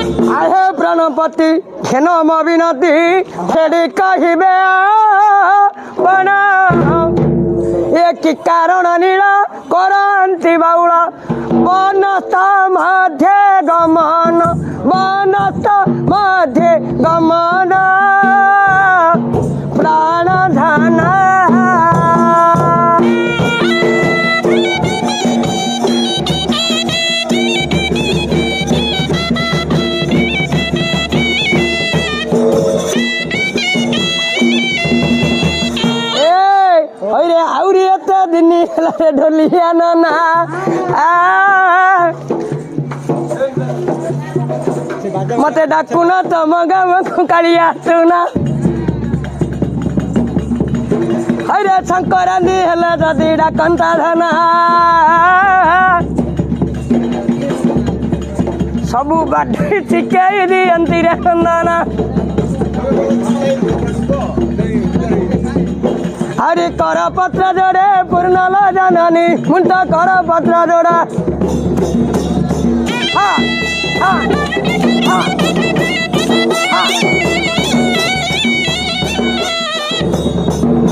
आहे प्राणपति घेन मविनती फेरी कहिबे बना एक कारण नीला करंती बाउला बनस्थ मध्य गमन बनस्थ मध्य गमन प्राणधन आउरी एत दिन ढोलिया ना मते डाकुन तम गाम कालिया सुना हरे शंकरांदी हेले जदि डाकंता धना सबू बाटी शिखई दियंती रे चंदना हरि कर पत्र जोड़े पूर्णल जननी मुंट कर पत्र जोड़ा हाँ हाँ हाँ